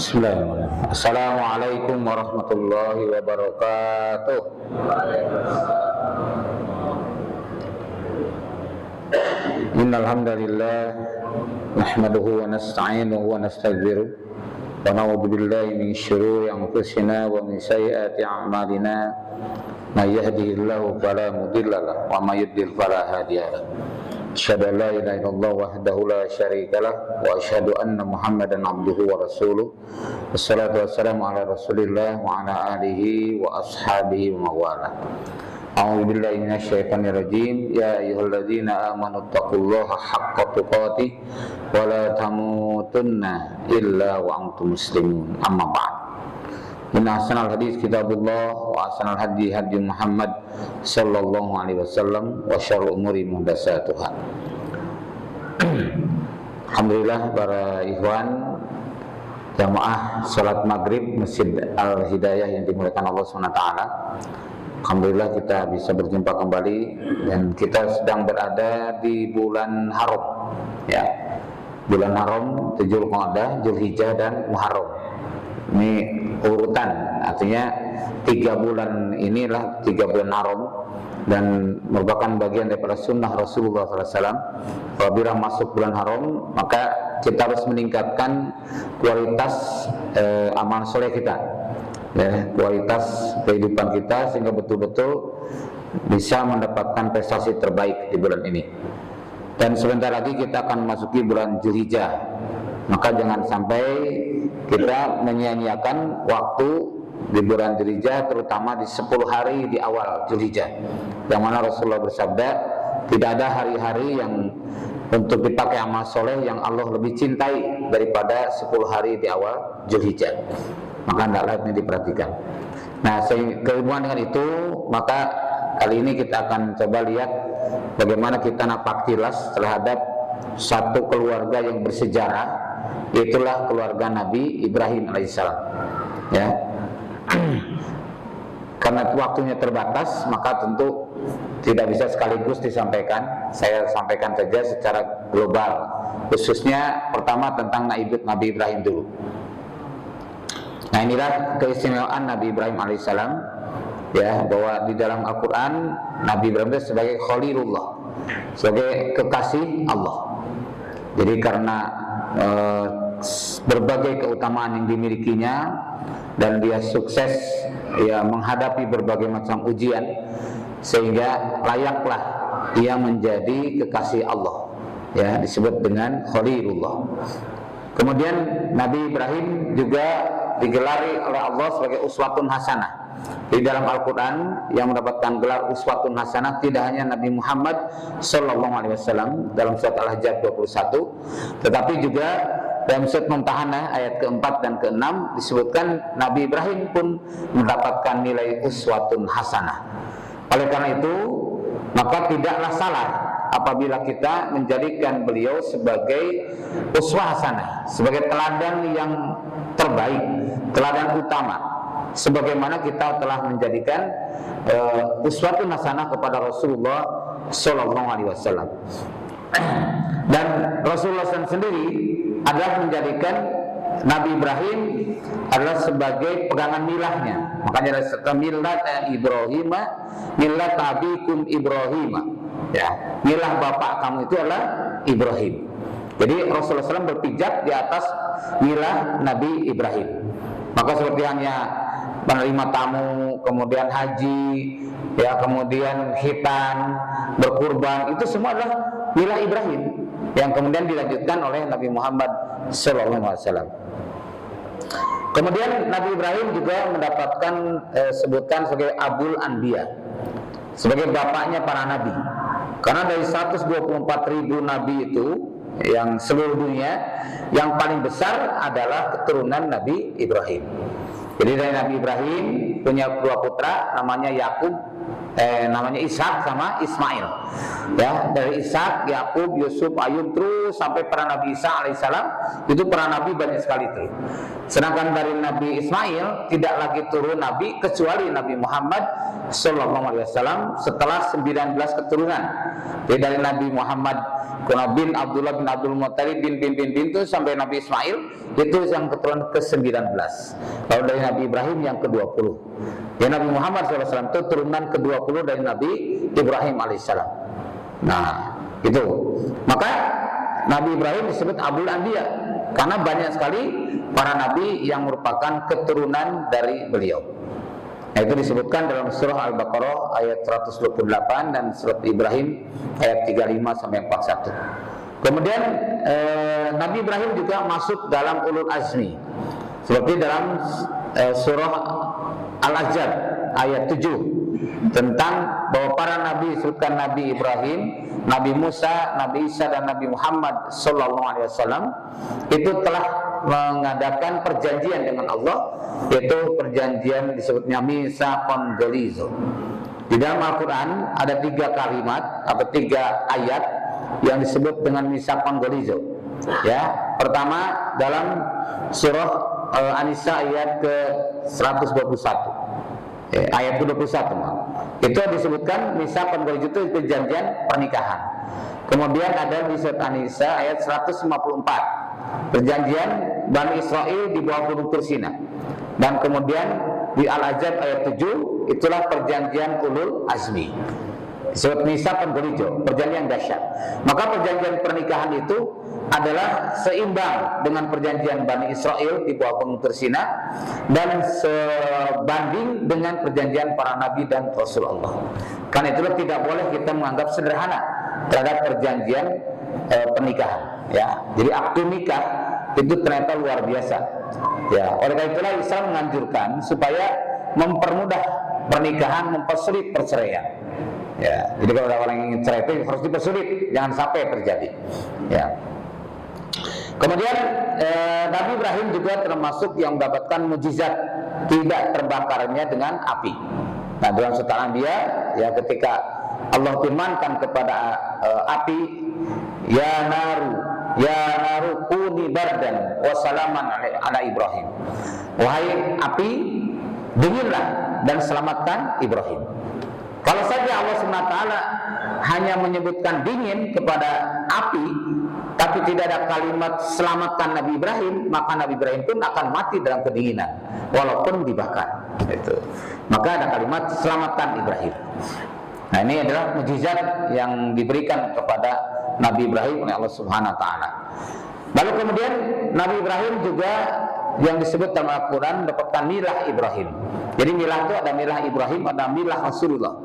Bismillahirrahmanirrahim. Assalamualaikum warahmatullahi wabarakatuh. Innal hamdalillah nahmaduhu wa nasta'inuhu wa nastaghfiruh wa na'udzu billahi min shururi anfusina wa min sayyiati a'malina. May yahdihillahu fala mudilla lahu wa may yudlil fala hadiya lahu. Asyhadu an la ilaha illallah wahdahu la syarika lah wa asyhadu anna Muhammadan abduhu wa rasuluh. Wassalatu wassalamu ala Rasulillah wa ala alihi wa ashabihi wa mawala. A'udzu billahi minasyaitonir rajim. Ya ayyuhalladzina amanu taqullaha haqqa tuqatih wa la tamutunna illa wa antum muslimun. Amma ba'd. Inna ahsanal hadis kitabullah wa ahsanal hadi hadi Muhammad sallallahu alaihi wasallam wa syarrul umuri muhdatsatuha. Alhamdulillah para ikhwan jamaah salat maghrib Masjid Al-Hidayah yang dimuliakan Allah SWT. Alhamdulillah kita bisa berjumpa kembali dan kita sedang berada di bulan haram, ya. Bulan haram, Dzulqa'dah, Dzulhijjah dan Muharram. Ini urutan, artinya 3 bulan inilah 3 bulan haram dan merupakan bagian daripada sunnah Rasulullah SAW. Apabila masuk bulan haram, maka kita harus meningkatkan kualitas amal soleh kita, ya, kualitas kehidupan kita sehingga betul-betul bisa mendapatkan prestasi terbaik di bulan ini. Dan sebentar lagi kita akan memasuki bulan Dzulhijjah, maka jangan sampai kita menyia-nyiakan waktu di bulan Dzulhijjah, terutama di 10 hari di awal Dzulhijjah, yang mana Rasulullah bersabda, tidak ada hari-hari yang untuk dipakai amal soleh yang Allah lebih cintai daripada 10 hari di awal Dzulhijjah. Maka hendaklah ini diperhatikan. Nah, sehubungan dengan itu, maka kali ini kita akan coba lihat bagaimana kita napak tilas terhadap satu keluarga yang bersejarah, itulah keluarga Nabi Ibrahim alaihissalam, ya. Karena waktunya terbatas, maka tentu tidak bisa sekaligus disampaikan. Saya sampaikan saja secara global, khususnya pertama tentang Nabi Ibrahim dulu. Nah, inilah keistimewaan Nabi Ibrahim alaihissalam, ya, bahwa di dalam Al-Quran Nabi Ibrahim itu sebagai Khalilullah, sebagai kekasih Allah. Jadi karena berbagai keutamaan yang dimilikinya dan dia sukses, ya, menghadapi berbagai macam ujian, sehingga layaklah dia menjadi kekasih Allah, ya, disebut dengan Khalilullah. Kemudian Nabi Ibrahim juga digelari oleh Allah sebagai uswatun hasanah. Di dalam Al-Quran yang mendapatkan gelar uswatun hasanah tidak hanya Nabi Muhammad SAW dalam surat Al-Ahzab 21, tetapi juga dalam surat Mumtahanah ayat ke-4 dan ke-6 disebutkan Nabi Ibrahim pun mendapatkan nilai uswatun hasanah. Oleh karena itu, maka tidaklah salah apabila kita menjadikan beliau sebagai uswah hasanah, sebagai teladan yang terbaik, teladan utama, sebagaimana kita telah menjadikan uswatun hasanah kepada Rasulullah sallallahu alaihi wasallam. Dan Rasulullah SAW sendiri adalah menjadikan Nabi Ibrahim adalah sebagai pegangan milahnya. Makanya ada milah Ibrahim, milah abikum Ibrahim, ya, milah bapak kamu itu adalah Ibrahim. Jadi Rasulullah SAW berpijak di atas milah Nabi Ibrahim. Maka seperti hanya menerima tamu, kemudian haji, ya, kemudian khitan, berkurban, itu semua adalah milah Ibrahim yang kemudian dilanjutkan oleh Nabi Muhammad SAW. Kemudian Nabi Ibrahim juga mendapatkan sebutan sebagai Abul Anbiya, sebagai bapaknya para nabi. Karena dari 124.000 nabi itu yang seluruh dunia, yang paling besar adalah keturunan Nabi Ibrahim. Jadi dari Nabi Ibrahim punya 2 putra, namanya Yakub, namanya Ishak sama Ismail. Ya, dari Ishak, Yakub, Yusuf, Ayub terus sampai para Nabi Isa alaihissalam, itu para nabi banyak sekali itu. Sedangkan dari Nabi Ismail tidak lagi turun nabi kecuali Nabi Muhammad sallallahu alaihi wasallam setelah 19 keturunan. Jadi dari Nabi Muhammad bin Abdullah bin Abdul Muttalib bin itu sampai Nabi Ismail itu yang keturunan ke-19. Lalu dari Nabi Ibrahim yang ke-20. Ya, Nabi Muhammad SAW itu turunan ke-20 dari Nabi Ibrahim alaihissalam. Nah, itu. Maka Nabi Ibrahim disebut Abul Anbiya karena banyak sekali para nabi yang merupakan keturunan dari beliau. Nah, itu disebutkan dalam surah Al-Baqarah ayat 128 dan surat Ibrahim ayat 35 sampai 41. Kemudian Nabi Ibrahim juga masuk dalam ulul azmi. Seperti dalam surah Al-Ahzab ayat 7 tentang bahwa para nabi, disebutkan Nabi Ibrahim, Nabi Musa, Nabi Isa dan Nabi Muhammad sallallahu alaihi wasallam itu telah mengadakan perjanjian dengan Allah, yaitu perjanjian disebutnya Mitsaqon Ghalizo. Di dalam Al-Qur'an ada 3 kalimat atau 3 ayat yang disebut dengan Mitsaqon Ghalizo. Ya, pertama dalam surah An-Nisa ayat ke-121. Ayat ke-21 itu disebutkan Mitsaqon Ghalizo itu perjanjian pernikahan. Kemudian ada di surat An-Nisa ayat 154 perjanjian Bani Israel di bawah gunung Tursina. Dan kemudian di Al-Ahzab ayat 7 itulah perjanjian ulul azmi. Disebut Mitsaqon Ghalizo, perjanjian dahsyat. Maka perjanjian pernikahan itu adalah seimbang dengan perjanjian Bani Israel di bawah gunung Tursina dan sebanding dengan perjanjian para nabi dan Rasulullah. Karena itulah tidak boleh kita menganggap sederhana terhadap perjanjian pernikahan. Ya, jadi akad nikah itu ternyata luar biasa. Ya, oleh karena itulah Islam menganjurkan supaya mempermudah pernikahan, mempersulit perceraian. Ya, jadi kalau ada orang yang ingin cerai itu harus dipersulit, jangan sampai terjadi. Ya. Kemudian Nabi Ibrahim juga termasuk yang mendapatkan mukjizat tidak terbakarnya dengan api. Nah, dalam surah Al-Anbiya ya, ketika Allah firmankan kepada api, ya naru kuni bardan wa salaman ala Ibrahim. Wahai api, dinginlah dan selamatkan Ibrahim. Kalau saja Allah SWT hanya menyebutkan dingin kepada api, tapi tidak ada kalimat selamatkan Nabi Ibrahim, maka Nabi Ibrahim pun akan mati dalam kedinginan walaupun dibakar. Itu. Maka ada kalimat selamatkan Ibrahim. Nah, ini adalah mukjizat yang diberikan kepada Nabi Ibrahim oleh Allah Subhanahu wa taala. Lalu kemudian Nabi Ibrahim juga yang disebut dalam Al-Quran mendapatkan milah Ibrahim. Jadi milah itu ada milah Ibrahim, ada milah Rasulullah.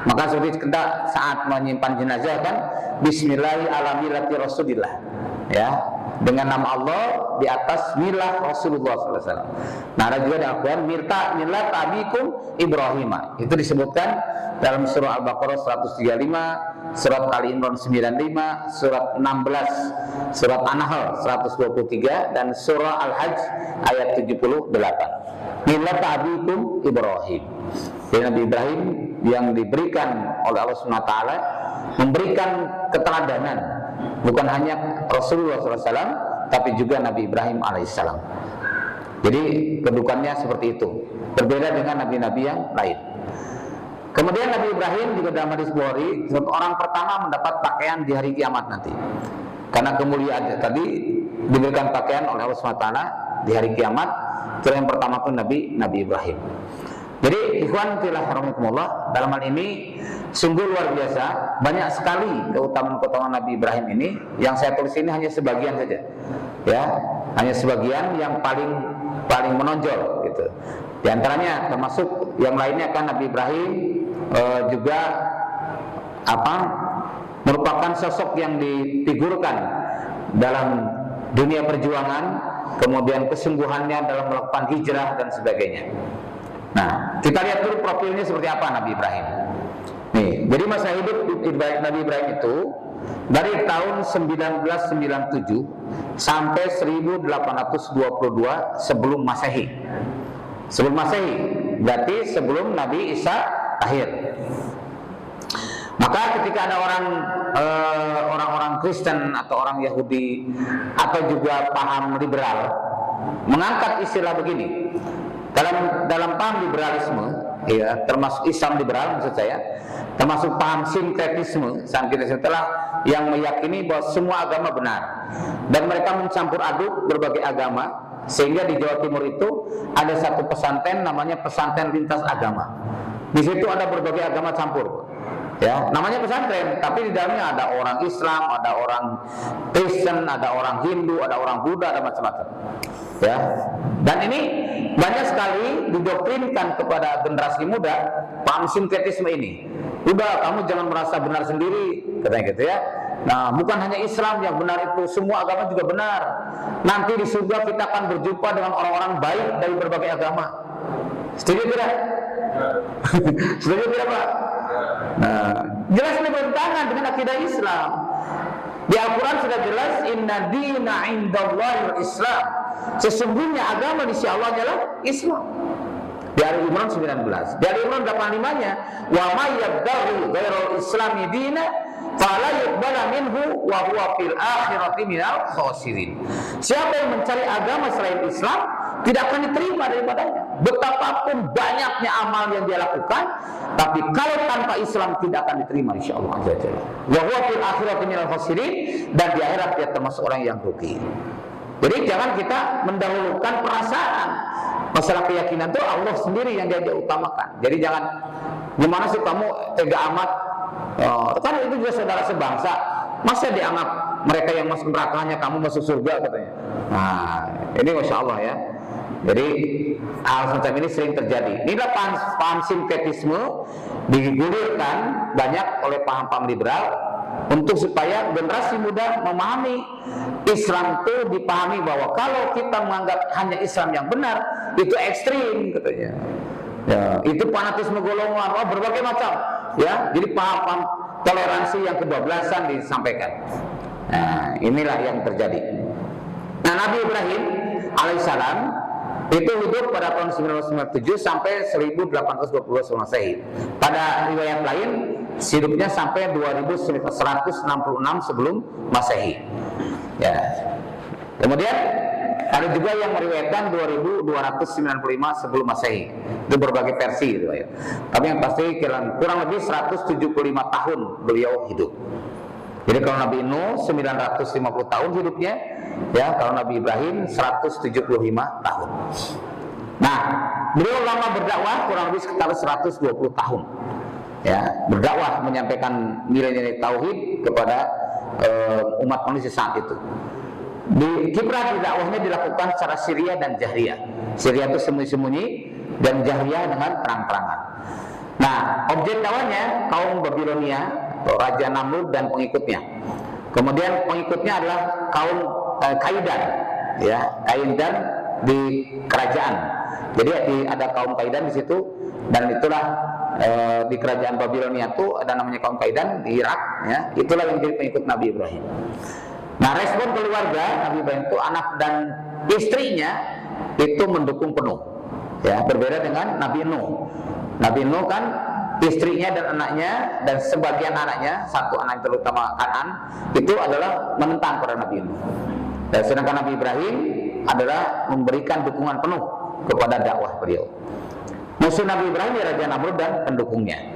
Maka seperti kita saat menyimpan jenazah kan, Bismillahi ala millati Rasulillah. Ya, dengan nama Allah di atas milah Rasulullah SAW. Nah, ada juga di Al-Quran milah abikum Ibrahim. Itu disebutkan dalam surah Al-Baqarah 135, surat Ali Imran 95, surat 16, surat An-Nahl 123 dan surah Al-Hajj ayat 78. Milah abikum Ibrahim. Jadi Nabi Ibrahim yang diberikan oleh Allah SWT memberikan keteladanan bukan hanya Rasulullah SAW tapi juga Nabi Ibrahim alaihissalam. Jadi kedudukannya seperti itu, berbeda dengan nabi-nabi yang lain. Kemudian Nabi Ibrahim juga dalam hadis Bukhari orang pertama mendapat pakaian di hari kiamat nanti. Karena kemuliaan tadi diberikan pakaian oleh Allah SWT di hari kiamat. Itu yang pertama pun Nabi Ibrahim. Jadi ikhwan fillah rahimakumullah, dalam hal ini sungguh luar biasa, banyak sekali keutamaan-keutamaan Nabi Ibrahim ini. Yang saya tulis ini hanya sebagian saja, ya, hanya sebagian yang paling menonjol gitu. Di antaranya termasuk yang lainnya kan Nabi Ibrahim juga merupakan sosok yang difigurkan dalam dunia perjuangan, kemudian kesungguhannya dalam melakukan hijrah dan sebagainya. Nah, kita lihat dulu profilnya seperti apa Nabi Ibrahim. Nih, jadi masa hidup Nabi Ibrahim itu dari tahun 1997 sampai 1822 sebelum Masehi. Sebelum Masehi, berarti sebelum Nabi Isa lahir. Maka ketika ada orang-orang Kristen atau orang Yahudi atau juga paham liberal mengangkat istilah begini, dalam paham liberalisme, ya, termasuk Islam liberal maksud saya, termasuk paham sinkretisme telah yang meyakini bahwa semua agama benar dan mereka mencampur aduk berbagai agama, sehingga di Jawa Timur itu ada satu pesantren namanya pesantren lintas agama. Di situ ada berbagai agama campur. Ya, namanya pesantren, tapi di dalamnya ada orang Islam, ada orang Kristen, ada orang Hindu, ada orang Buddha, ada macam-macam. Ya, dan ini banyak sekali didoktrinkan kepada generasi muda paham sinkretisme ini. Udah, kamu jangan merasa benar sendiri, katanya gitu ya. Nah, bukan hanya Islam yang benar itu, semua agama juga benar. Nanti di surga kita akan berjumpa dengan orang-orang baik dari berbagai agama. Setuju tidak? Setuju tidak, Pak? Nah, jelas ini bertentangan dengan akidah Islam. Di Al-Quran sudah jelas, inna dina indallahil Islam. Sesungguhnya agama di sisi Allah adalah Islam. Di Ali Imran 19. Di Ali Imran 85-nya, wa may yabtaghi ghairal islami dina fala yuqbala minhu wa huwa fil akhirati minal khasirin. Siapa yang mencari agama selain Islam tidak akan diterima daripadanya. Betapapun banyaknya amal yang dia lakukan, tapi kalau tanpa Islam tidak akan diterima insyaallah azza wajalla. Wa huwa fil akhirati minal khasirin, dan di akhirat dia termasuk orang yang rugi. Jadi jangan kita mendahulukan perasaan. Masalah keyakinan itu Allah sendiri yang dia utamakan. Jadi jangan gimana sih kamu tega amat, kan itu juga saudara sebangsa, masa dianggap mereka yang masuk neraka hanya kamu masuk surga katanya. Nah ini masya Allah ya. Jadi hal semacam ini sering terjadi. Inilah paham sinkretisme digulirkan banyak oleh paham-paham liberal untuk supaya generasi muda memahami Islam itu dipahami bahwa kalau kita menganggap hanya Islam yang benar itu ekstrim katanya. Ya, itu fanatisme golongan, berbagai macam. Ya, jadi paham toleransi yang kebablasan disampaikan. Nah, inilah yang terjadi. Nah, Nabi Ibrahim alaihissalam itu hidup pada tahun 997 sampai 1820 Masehi. Pada riwayat lain hidupnya sampai 2166 sebelum Masehi. Ya. Kemudian ada juga yang meriwayatkan 2295 sebelum Masehi. Itu berbagai versi riwayat. Tapi yang pasti kurang lebih 175 tahun beliau hidup. Jadi kalau Nabi Nuh 950 tahun hidupnya, ya, kalau Nabi Ibrahim 175 tahun. Nah, beliau lama berdakwah kurang lebih sekitar 120 tahun. Ya, berdakwah menyampaikan nilai-nilai tauhid kepada umat manusia saat itu. Di kiprah dakwahnya dilakukan secara sirriyah dan jahriyah. Sirriyah itu sembunyi-sembunyi dan jahriyah dengan terang-terangan. Nah, objek dakwahnya kaum Babilonia, Raja Namrud dan pengikutnya. Kemudian pengikutnya adalah kaum Kaidan, ya, Kaidan di kerajaan. Jadi ada kaum Kaidan di situ, dan itulah di kerajaan Babilonia itu ada namanya kaum Kaidan di Irak, ya. Itulah yang jadi pengikut Nabi Ibrahim. Nah, respon keluarga Nabi Ibrahim itu anak dan istrinya itu mendukung penuh. Ya, berbeda dengan Nabi Nuh. Nabi Nuh kan istrinya dan anaknya dan sebagian anaknya, satu anak terutama Kanan, itu adalah menentang pada Nabi Nuh. Dan sedangkan Nabi Ibrahim adalah memberikan dukungan penuh kepada dakwah beliau. Musuh Nabi Ibrahim ya Raja Namrud dan pendukungnya.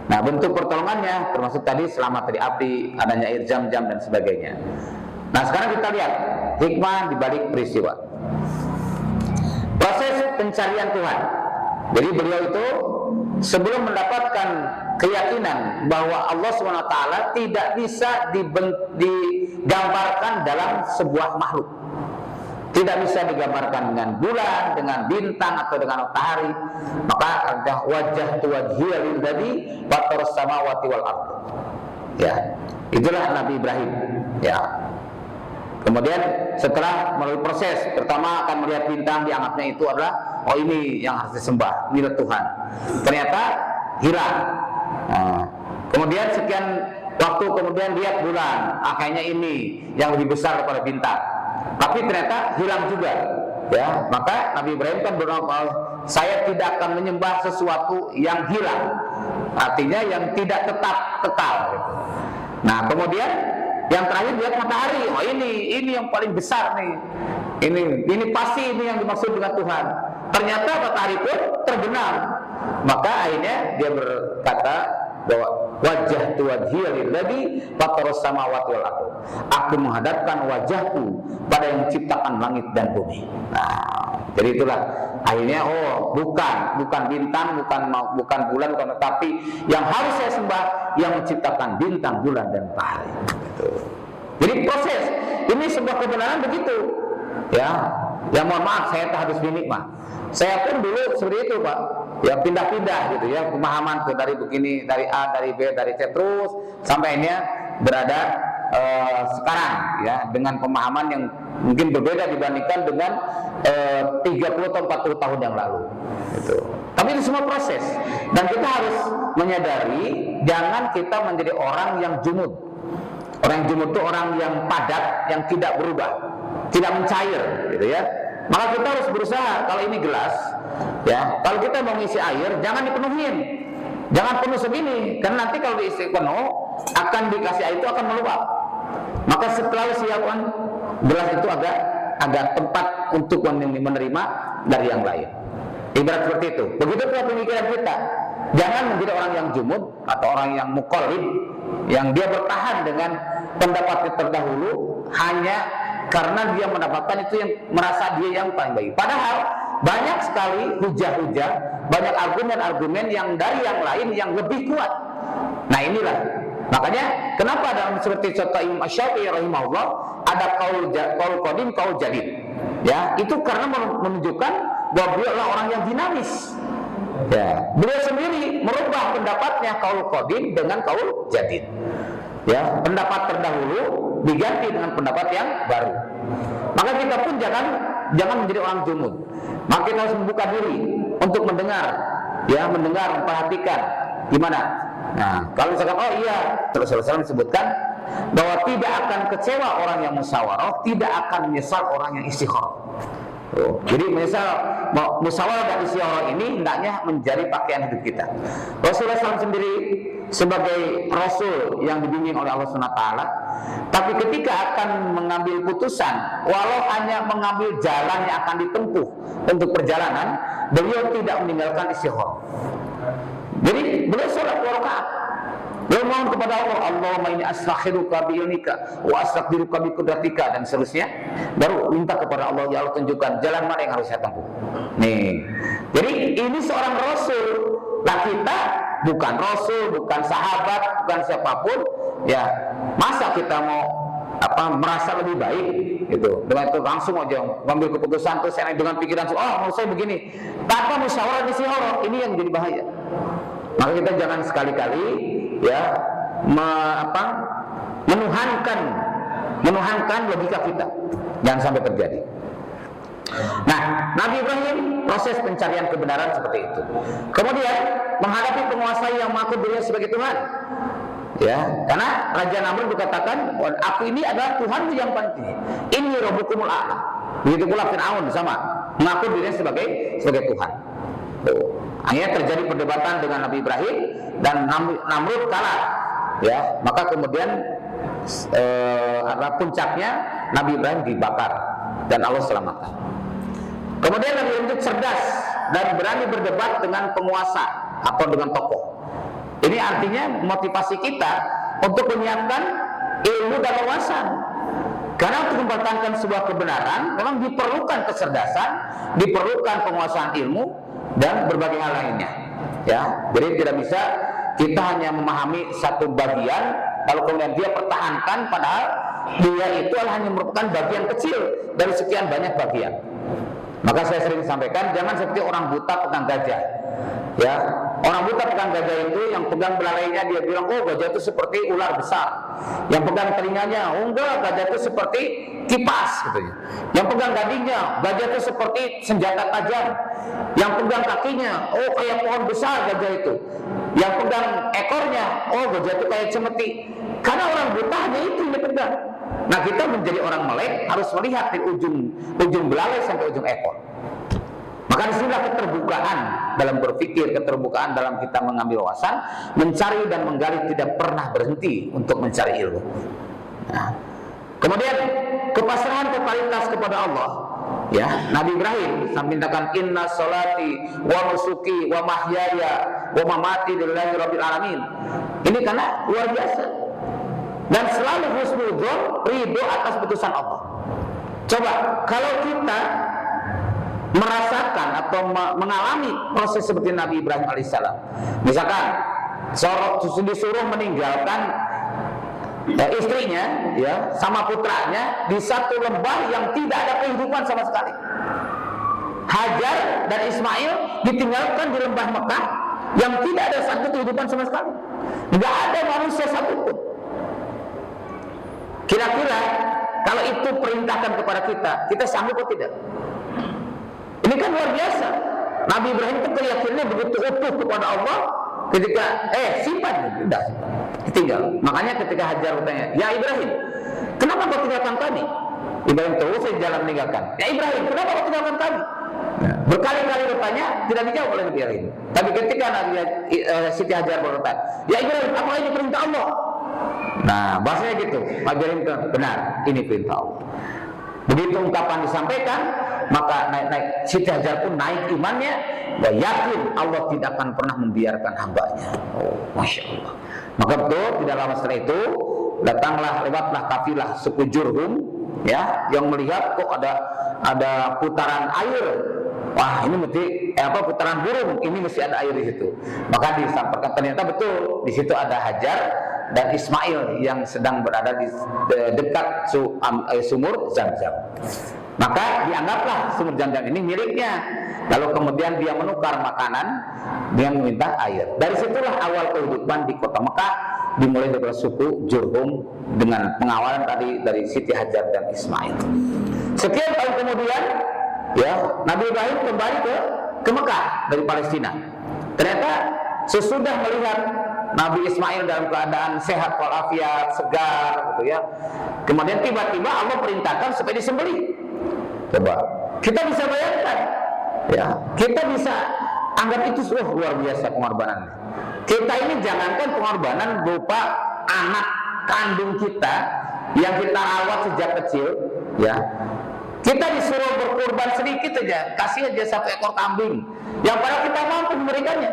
Nah, bentuk pertolongannya termasuk tadi selamat dari api, adanya air Zam-Zam dan sebagainya. Nah, sekarang kita lihat hikmah di balik peristiwa. Proses pencarian Tuhan. Jadi beliau itu sebelum mendapatkan keyakinan bahwa Allah SWT tidak bisa digambarkan dalam sebuah makhluk, tidak bisa digambarkan dengan bulan, dengan bintang atau dengan matahari, maka ada wajah wajhiya lilladzi fataras samawati wal ardh. Ya, itulah Nabi Ibrahim. Ya. Kemudian setelah melalui proses, pertama akan melihat bintang, dianggapnya itu adalah ini yang harus disembah, milik Tuhan. Ternyata hilang. Nah, kemudian sekian waktu kemudian lihat bulan, kayaknya ini yang lebih besar daripada bintang. Tapi ternyata hilang juga. Ya, maka Nabi Ibrahim kan saya tidak akan menyembah sesuatu yang hilang, artinya yang tidak tetap kekal gitu. Nah kemudian yang terakhir lihat matahari, oh ini yang paling besar nih, ini pasti ini yang dimaksud dengan Tuhan. Ternyata matahari pun terbenam, maka akhirnya dia berkata bahwa wajah wajhiyal ladzi fataras samawati wal ardh. Aku menghadapkan wajahku pada yang menciptakan langit dan bumi. Nah, jadi itulah akhirnya bukan bintang, bukan bulan, bukan, tetapi yang harus saya sembah yang menciptakan bintang, bulan dan matahari. Gitu. Jadi proses ini sebuah kebenaran begitu. Ya, mohon maaf saya tak habis binikmah. Saya pun dulu seperti itu Pak. Ya pindah-pindah gitu ya pemahaman tuh dari begini, dari A, dari B, dari C terus sampai ini berada sekarang ya dengan pemahaman yang mungkin berbeda dibandingkan dengan 30 atau 40 tahun yang lalu. Gitu. Tapi itu semua proses dan kita harus menyadari jangan kita menjadi orang yang jumud. Orang yang jumud itu orang yang padat, yang tidak berubah, tidak mencair, gitu ya. Maka kita harus berusaha, kalau ini gelas, ya, kalau kita mau ngisi air, jangan dipenuhin, jangan penuh segini, karena nanti kalau diisi penuh, akan dikasih air itu akan meluap. Maka setelah siapkan gelas itu agak tempat untuk menerima dari yang lain. Ibarat seperti itu. Begitu pula pemikiran kita. Jangan menjadi orang yang jumud atau orang yang muqallid, yang dia bertahan dengan pendapat terdahulu hanya karena dia mendapatkan itu yang merasa dia yang paling baik. Padahal banyak sekali hujah-hujah, banyak argumen-argumen yang dari yang lain yang lebih kuat. Nah inilah makanya kenapa dalam seperti contoh Imam Asy-Syafi'i rahimahullah ada qaul qadim, qaul jadid. Ya, itu karena menunjukkan bahwa beliau adalah orang yang dinamis. Ya, beliau sendiri merubah pendapatnya qaul qadim dengan qaul jadid. Ya, pendapat terdahulu diganti dengan pendapat yang baru. Maka kita pun jangan menjadi orang jumud. Maka kita harus membuka diri untuk mendengar, ya, memperhatikan gimana. Nah, kalau misalkan Rasulullah SAW disebutkan bahwa tidak akan kecewa orang yang musyawarah, tidak akan menyesal orang yang istikharah. Jadi musyawarah dan istikharah ini hendaknya menjadi pakaian hidup kita. Rasulullah SAW sendiri sebagai Rasul yang dibimbing oleh Allah SWT, tapi ketika akan mengambil putusan, walau hanya mengambil jalan yang akan ditempuh untuk perjalanan, beliau tidak meninggalkan istikharah. Jadi beliau sholat 2 rakaat. Beliau mohon kepada Allah, Allahumma inni astakhiruka bi ilmika wa astaqdiruka bi qudratika dan seterusnya. Baru minta kepada Allah, ya Allah tunjukkan jalan mana yang harus saya tempuh. Nih. Jadi ini seorang rasul. Nah kita bukan rasul, bukan sahabat, bukan siapapun, ya. Masa kita mau merasa lebih baik gitu. Dengan itu langsung aja mengambil keputusan terus dengan pikiran menurut saya begini. Tanpa musyawarah di sihoro, ini yang menjadi bahaya. Maka kita jangan sekali-kali ya menuhankan logika kita. Jangan sampai terjadi. Nah, Nabi Ibrahim proses pencarian kebenaran seperti itu. Kemudian menghadapi penguasa yang mengaku dirinya sebagai Tuhan. Ya, karena Raja Namrud berkatakan, aku ini adalah Tuhanmu yang paling tinggi. Inni rabbukumul a'la. Begitu pula Fir'aun sama mengaku dirinya sebagai Tuhan. Akhirnya terjadi perdebatan dengan Nabi Ibrahim dan Namrud kalah. Ya, maka kemudian puncaknya Nabi Ibrahim dibakar dan Allah selamatkan. Kemudian Nabi Ibrahim itu cerdas dan berani berdebat dengan penguasa atau dengan tokoh. Ini artinya motivasi kita untuk menyiapkan ilmu dan wawasan. Karena untuk mempertahankan sebuah kebenaran memang diperlukan kecerdasan, diperlukan penguasaan ilmu dan berbagai hal lainnya. Ya, jadi tidak bisa kita hanya memahami satu bagian lalu kemudian dia pertahankan, padahal dia itu hanya merupakan bagian kecil dari sekian banyak bagian. Maka saya sering sampaikan, jangan seperti orang buta pegang gajah. Ya, orang buta pegang gajah itu yang pegang belalainya dia bilang, oh gajah itu seperti ular besar. Yang pegang telinganya, oh enggak, gajah itu seperti kipas gitu ya. Yang pegang gadingnya, gajah itu seperti senjata tajam. Yang pegang kakinya, oh kayak pohon besar gajah itu. Yang pegang ekornya, oh gajah itu kayak cemeti. Karena orang buta hanya itu yang dipegang. Nah kita menjadi orang melek harus melihat dari ujung belalai sampai ujung ekor. Maka Maka disinilah keterbukaan dalam berpikir, keterbukaan dalam kita mengambil wawasan, mencari dan menggali, tidak pernah berhenti untuk mencari ilmu. Nah, kemudian kepasrahan totalitas kepada Allah. Ya, Nabi Ibrahim sampaikan inna sholati wa nusuki wa mahyaya wa mamati lillahi rabbil alamin. Ini karena luar biasa. Dan selalu husnudzon, ridho atas putusan Allah. Coba kalau kita merasakan atau mengalami proses seperti Nabi Ibrahim alaihissalam, misalkan disuruh meninggalkan istrinya, ya, sama putranya di satu lembah yang tidak ada kehidupan sama sekali. Hajar dan Ismail ditinggalkan di lembah Mekah yang tidak ada satu kehidupan sama sekali, nggak ada manusia satupun. Kira-kira kalau itu perintahkan kepada kita sanggup atau tidak? Ini kan luar biasa. Nabi Ibrahim itu keyakinannya begitu utuh kepada Allah. Ketika simpan, sudah tinggal. Makanya ketika Hajar bertanya, ya Ibrahim, kenapa kau tinggalkan kami? Ibrahim terus jalan meninggalkan. Ya Ibrahim, kenapa kau tinggalkan kami? Berkali-kali bertanya, tidak dijawab oleh Ibrahim. Tapi ketika Siti Hajar berkata, ya Ibrahim, apa ini perintah Allah? Nah, bahasanya gitu. Ibrahim benar, ini perintah Allah. Begitu ungkapan disampaikan, maka naik Siti Hajar pun naik imannya, dan yakin Allah tidak akan pernah membiarkan hambanya. Oh, masya Allah. Maka betul, tidak lama setelah itu lewatlah kafilah suku Jurhum, ya, yang melihat kok ada putaran air. Wah, ini mesti putaran burung, ini mesti ada air di situ. Maka disampaikan ternyata betul di situ ada Hajar dan Ismail yang sedang berada di dekat sumur Zam-Zam. Maka dianggaplah sumur Zam-Zam ini miliknya. Lalu kemudian dia menukar makanan dengan meminta air. Dari situlah awal kehidupan di kota Mekah dimulai dari suku Jurhum dengan pengawalan tadi dari Siti Hajar dan Ismail. Sekian tahun kemudian, ya, Nabi Ibrahim kembali ke Mekah dari Palestina. Ternyata sesudah melihat Nabi Ismail dalam keadaan sehat walafiat, segar, gitu ya. Kemudian tiba-tiba Allah perintahkan supaya disembelih. Coba kita bisa bayangkan, ya, kita bisa anggap itu luar biasa pengorbanan. Kita ini jangankan pengorbanan berupa anak kandung kita yang kita rawat sejak kecil, ya. Kita disuruh berkorban sedikit saja, kasih aja 1 ekor kambing, yang padahal kita mampu memberikannya.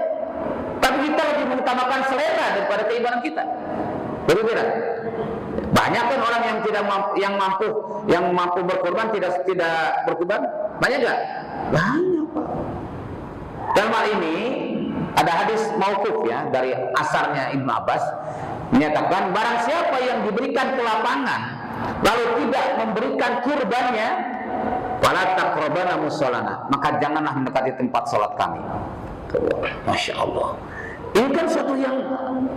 Tapi kita lebih mengutamakan selera daripada keimanan kita. Betul tidak? Banyak kan orang yang tidak mampu berkorban tidak berkorban. Banyak nggak? Banyak, Pak. Dalam hal ini ada hadis mauquf, ya, dari asarnya Ibnu Abbas menyatakan barang siapa yang diberikan kelapangan lalu tidak memberikan kurbannya, fala taqrabana musholana, maka janganlah mendekati tempat sholat kami. Masya Allah. Ini kan suatu yang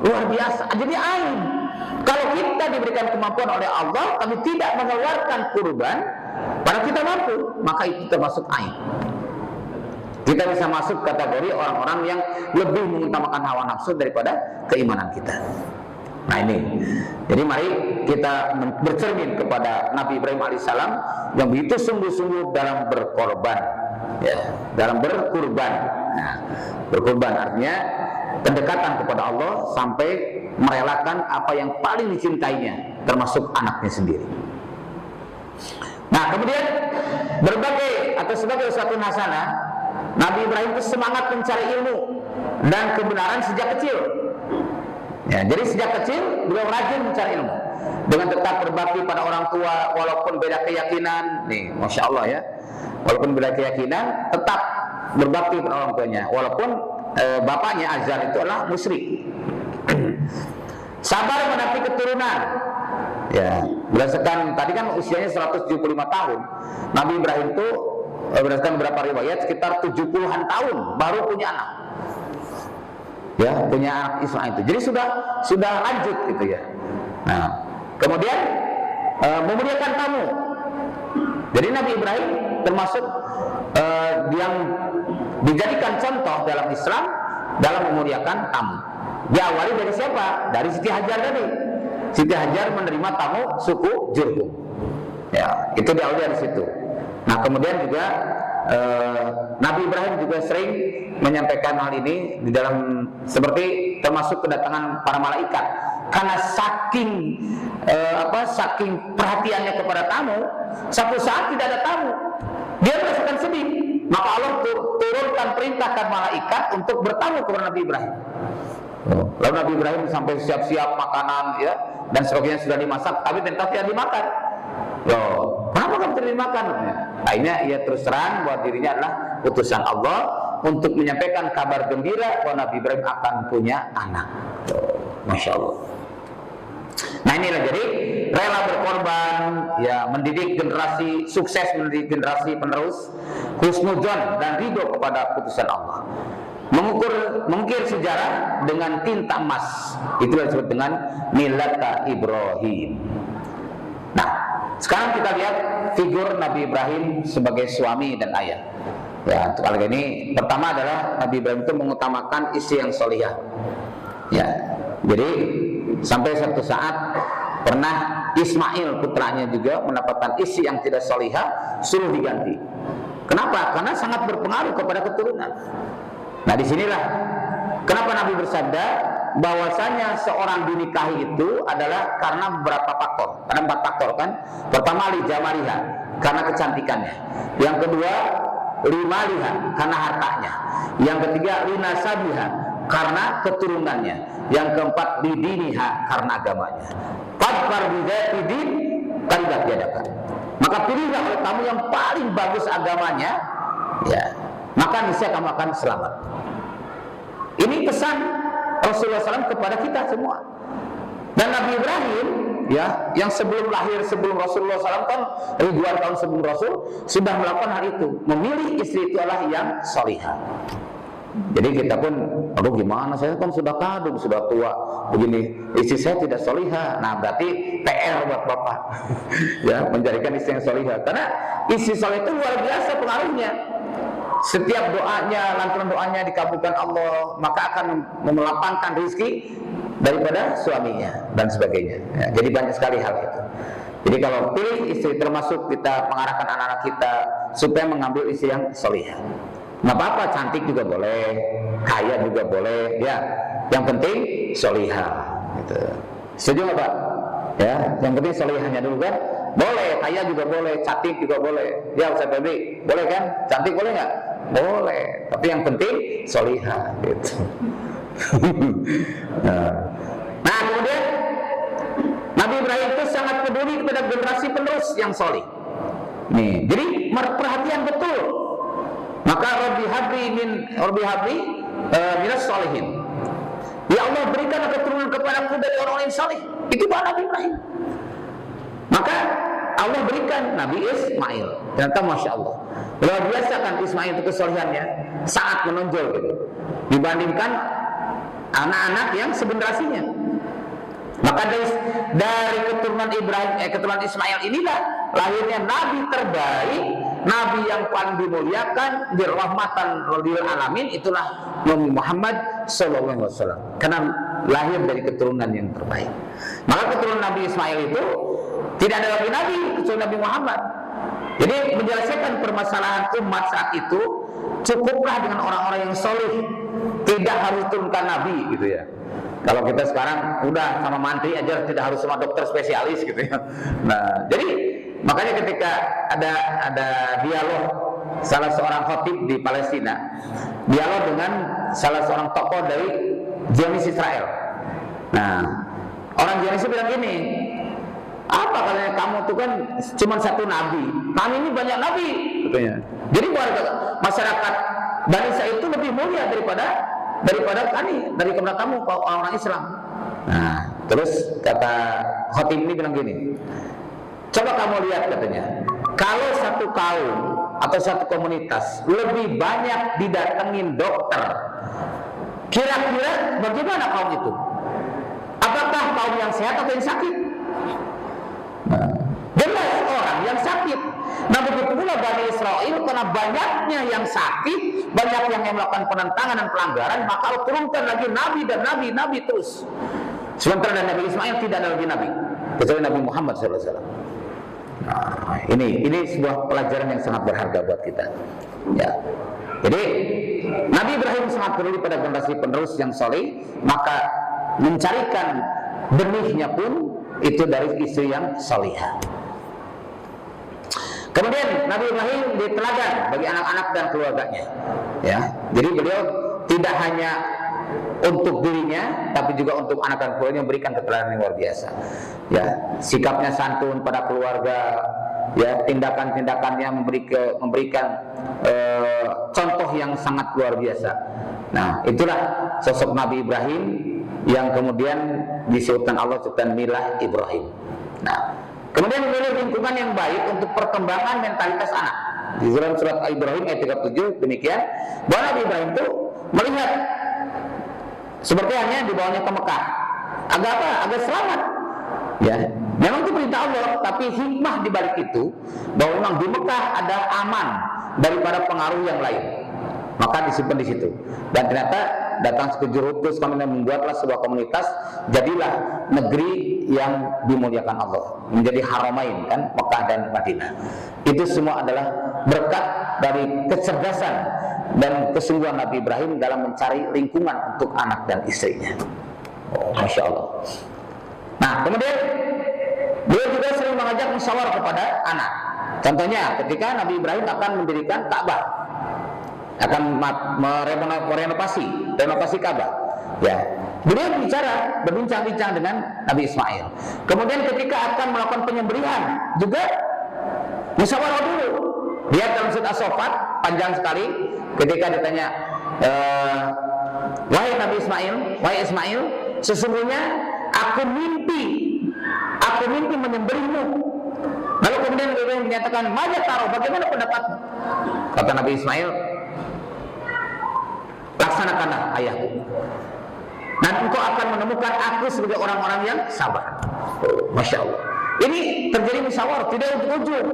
luar biasa. Jadi aib. Kalau kita diberikan kemampuan oleh Allah, tapi tidak mengeluarkan kurban, padahal kita mampu, maka itu termasuk aib. Kita bisa masuk kategori orang-orang yang lebih mengutamakan hawa nafsu daripada keimanan kita. Nah ini, jadi mari kita bercermin kepada Nabi Ibrahim alaihissalam yang begitu sungguh-sungguh dalam berkorban, ya, dalam berkurban. Nah, berkurban artinya pendekatan kepada Allah sampai merelakan apa yang paling dicintainya, termasuk anaknya sendiri. Nah, kemudian berbagai atau sebagai suatu hasanah, Nabi Ibrahim itu semangat mencari ilmu dan kebenaran sejak kecil. Ya, jadi sejak kecil beliau rajin mencari ilmu dengan tetap berbakti pada orang tua walaupun beda keyakinan. Nih, masya Allah ya, walaupun beda keyakinan tetap berbakti pada orang tuanya walaupun bapaknya Azar itu adalah musyrik. Sabar menanti keturunan. Ya, berdasarkan tadi kan usianya 175 tahun. Nabi Ibrahim itu berdasarkan beberapa riwayat sekitar 70-an tahun baru punya anak. Ya, punya anak Ismail itu. Jadi sudah lanjut gitu ya. Nah, kemudian memuliakan tamu. Jadi Nabi Ibrahim termasuk yang dijadikan contoh dalam Islam dalam memuliakan tamu. Diawali dari siapa? Dari Siti Hajar tadi. Siti Hajar menerima tamu suku Jurhum. Ya, itu diawali dari situ. Nah, kemudian juga Nabi Ibrahim juga sering menyampaikan hal ini di dalam, seperti termasuk kedatangan para malaikat. Karena saking perhatiannya kepada tamu, satu saat tidak ada tamu, dia merasakan sedih. Maka Allah turunkan, perintahkan malaikat untuk bertamu kepada Nabi Ibrahim. Lalu Nabi Ibrahim sampai siap-siap makanan ya dan sebagainya sudah dimasak, tapi ternyata tidak dimakan. Loh, kenapa kamu tidak dimakan? Akhirnya ia terus terang bahwa dirinya adalah utusan Allah untuk menyampaikan kabar gembira bahwa Nabi Ibrahim akan punya anak. Masya Allah. Nah inilah, jadi rela berkorban, ya, mendidik generasi sukses, mendidik generasi penerus, husnudzon dan ridho kepada putusan Allah. Mengukir sejarah dengan tinta emas, itulah disebut dengan millata Ibrahim. Nah, sekarang kita lihat figur Nabi Ibrahim sebagai suami dan ayah. Ya, untuk kali ini pertama adalah Nabi Ibrahim itu mengutamakan istri yang solihah. Ya, jadi sampai satu saat pernah Ismail putranya juga mendapatkan istri yang tidak solihah, suruh diganti. Kenapa? Karena sangat berpengaruh kepada keturunan. Nah disinilah kenapa Nabi bersabda bahwasanya seorang dinikahi itu adalah karena beberapa faktor. Ada 4 faktor kan. Pertama li jamaliha, karena kecantikannya. Yang kedua li maliha, karena hartanya. Yang ketiga li nasabiha, karena keturunannya. Yang keempat li diniha, karena agamanya. Fadfar bidzati din taribat yadaka. Maka pilihlah oleh kamu yang paling bagus agamanya, ya, maka niscaya kamu akan selamat. Ini pesan Rasulullah SAW kepada kita semua. Dan Nabi Ibrahim, ya, yang sebelum lahir, sebelum Rasulullah SAW kan ribuan tahun sebelum Rasul, sudah melakukan hal itu. Memilih istri itu adalah yang solihah. Jadi kita pun, aduh gimana, saya kan sudah kadung, sudah tua begini, istri saya tidak solihah. Nah berarti PR buat bapak ya, menjadikan istri yang solihah. Karena istri solihah itu luar biasa pengaruhnya. Setiap doanya, lantunan doanya dikabulkan Allah, maka akan melapangkan rezeki daripada suaminya dan sebagainya. Ya, jadi banyak sekali hal itu. Jadi kalau pilih istri, termasuk kita mengarahkan anak-anak kita supaya mengambil istri yang solihah. Nggak apa-apa, cantik juga boleh, kaya juga boleh, ya. Yang penting solihah. Gitu. Setuju nggak Pak? Ya, yang penting solihahnya dulu kan. Boleh, kaya juga boleh, cantik juga boleh. Ya Ustaz Febri, boleh kan? Cantik boleh nggak? Boleh. Tapi yang penting solihah. Gitu. Nah kemudian Nabi Ibrahim itu sangat peduli kepada generasi penerus yang solih. Nih, jadi perhatian betul. Maka Rabbi habli minas solihin. Ya Allah, berikan keturunan kepadaku dari orang-orang yang solih. Itu bahasa Nabi Ibrahim. Maka Allah berikan Nabi Ismail. Ternyata Masya Allah, luar biasa kan Ismail itu kesolihannya, sangat menonjol gitu, dibandingkan anak-anak yang segenerasinya. Maka dari keturunan keturunan Ismail inilah lahirnya Nabi terbaik, Nabi yang paling dimuliakan, dirahmatan lil alamin, itulah Nabi Muhammad SAW. Karena lahir dari keturunan yang terbaik. Maka keturunan Nabi Ismail itu tidak ada lagi Nabi kecuali Nabi Muhammad. Jadi menyelesaikan permasalahan umat saat itu cukuplah dengan orang-orang yang soleh, tidak harus turunkan Nabi gitu ya. Kalau kita sekarang udah sama mantri aja, tidak harus sama dokter spesialis gitu ya. Nah, jadi makanya ketika ada dialog salah seorang khatib di Palestina, dialog dengan salah seorang tokoh dari Zionis Israel. Nah, orang Zionis bilang gini, apa katanya, kamu tuh kan cuma satu nabi, kami ini banyak nabi katanya. Jadi masyarakat Bani Israil itu lebih mulia daripada kami, dari kepada kamu orang Islam. Nah, terus kata khatib ini bilang gini, coba kamu lihat katanya, kalau satu kaum atau satu komunitas lebih banyak didatengin dokter, kira-kira bagaimana kaum itu? Apakah kaum yang sehat atau yang sakit? Nah, jelas orang yang sakit. Nah begitu pula Bani Israel, karena banyaknya yang sakit, banyak yang melakukan penentangan dan pelanggaran, maka Allah turunkan lagi nabi dan nabi terus. Sementara dari Nabi Ismail tidak ada lagi nabi kecuali Nabi Muhammad SAW. Nah, ini sebuah pelajaran yang sangat berharga buat kita. Ya. Jadi Nabi Ibrahim sangat peduli pada generasi penerus yang soleh, maka mencarikan benihnya pun itu dari istri yang solihah. Kemudian Nabi Ibrahim diteladan bagi anak-anak dan keluarganya. Ya, jadi beliau tidak hanya untuk dirinya, tapi juga untuk anak dan keluarganya memberikan keteladanan yang luar biasa. Ya, sikapnya santun pada keluarga, ya, tindakan-tindakannya memberikan contoh yang sangat luar biasa. Nah, itulah sosok Nabi Ibrahim yang kemudian disebutkan Allah tentang milah Ibrahim. Nah, kemudian memilih lingkungan yang baik untuk perkembangan mentalitas anak. Di dalam surat Ibrahim ayat 37 demikian, bahwa Nabi Ibrahim itu melihat seperti halnya dibawanya ke Mekah, agar apa? Agar selamat. Ya, memang itu perintah Allah, tapi hikmah di balik itu bahwa memang di Mekah ada aman daripada pengaruh yang lain. Maka disimpan di situ. Dan ternyata datang sekujur utus, kami membuatlah sebuah komunitas, jadilah negeri yang dimuliakan Allah, menjadi haramain kan, Mekah dan Madinah. Itu semua adalah berkat dari kecerdasan dan kesungguhan Nabi Ibrahim dalam mencari lingkungan untuk anak dan istrinya. Oh, Masya Allah. Nah, kemudian beliau juga sering mengajak musyawarah kepada anak. Contohnya ketika Nabi Ibrahim akan mendirikan Ka'bah, akan renovasi Ka'bah. Ya, beliau berbincang-bincang dengan Nabi Ismail. Kemudian ketika akan melakukan penyembelihan juga musyawarah dulu. Lihat dalam surat As-Saffat panjang sekali ketika ditanya, wahai Nabi Ismail, wahai Ismail, sesungguhnya aku mimpi menyembelihmu. Lalu kemudian beliau menyatakan, "Maja taruh, bagaimana pendapatmu?" Kata Nabi Ismail, "Laksanakanlah ayahku. Dan engkau akan menemukan aku sebagai orang-orang yang sabar." Masya Allah. Ini terjadi musyawarah, tidak ujung-ujung.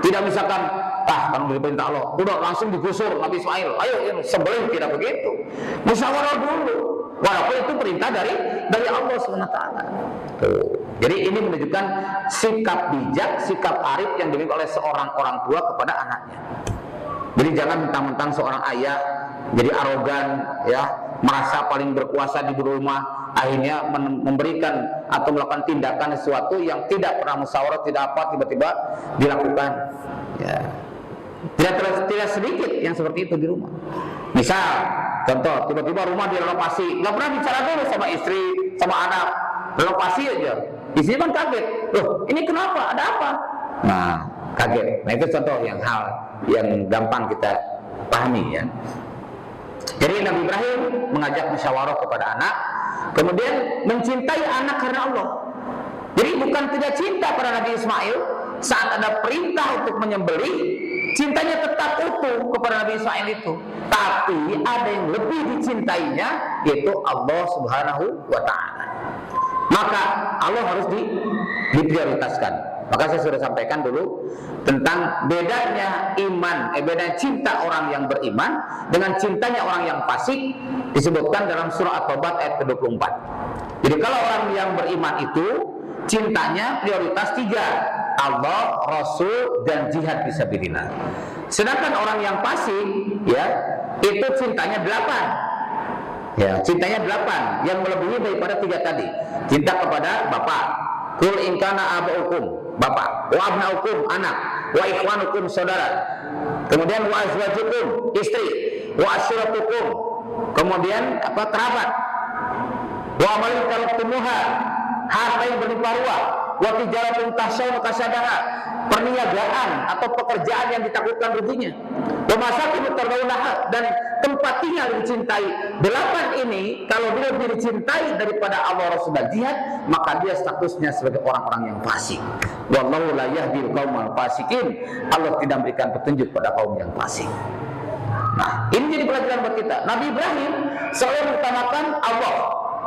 Tidak misalkan, kalau diperintah Allah, udah langsung digusur Nabi Ismail, ayo sembelih, tidak begitu. Musyawarah dulu. Walaupun itu perintah dari Allah SWT. Jadi ini menunjukkan sikap bijak, sikap arif yang dimiliki oleh seorang orang tua kepada anaknya. Jadi jangan mentang-mentang seorang ayah jadi arogan, ya, merasa paling berkuasa di rumah, akhirnya memberikan atau melakukan tindakan sesuatu yang tidak pernah musyawarah, tidak apa, tiba-tiba dilakukan. Ya. Tidak sedikit yang seperti itu di rumah. Misal, contoh, tiba-tiba rumah direnovasi, nggak pernah bicara dulu sama istri, sama anak, renovasi aja. Istri kan kaget, loh, ini kenapa? Ada apa? Nah, kaget. Nah, itu contoh hal yang gampang kita pahami, ya. Jadi Nabi Ibrahim mengajak musyawarah kepada anak, kemudian mencintai anak karena Allah. Jadi bukan tidak cinta pada Nabi Ismail, saat ada perintah untuk menyembelih, cintanya tetap utuh kepada Nabi Ismail itu. Tapi ada yang lebih dicintainya, yaitu Allah Subhanahu wa Ta'ala. Maka Allah harus diprioritaskan. Maka saya sudah sampaikan dulu tentang bedanya bedanya cinta orang yang beriman dengan cintanya orang yang fasik, disebutkan dalam surah At-Taubah ayat ke-24. Jadi kalau orang yang beriman itu cintanya prioritas 3, Allah, Rasul, dan jihad fisabilillah. Sedangkan orang yang fasik, ya, itu cintanya 8. Ya, cintanya 8 yang melebihi daripada 3 tadi. Cinta kepada bapak, kul in kana abaukum, bapak, wa abnaukum, anak, wa ikhwanukum, saudara. Kemudian wa azwajukum, istri, wa asyiratukum, kemudian kerabat. Wa amalin taraktumuha, harta yang berlimpah ruah, wa tijaratun tahsawna kasadaha, perniagaan atau pekerjaan yang ditakutkan ruginya. Wa masakin tardawnaha, dan tempat tinggal yang dicintai. 8 ini kalau dia lebih dicintai daripada Allah, Rasul, dan jihad, maka dia statusnya sebagai orang-orang yang fasik. Wallahu la yahdil qaumal fasikin. Allah tidak memberikan petunjuk pada kaum yang fasik. Nah, ini jadi pelajaran buat kita. Nabi Ibrahim selalu mengutamakan Allah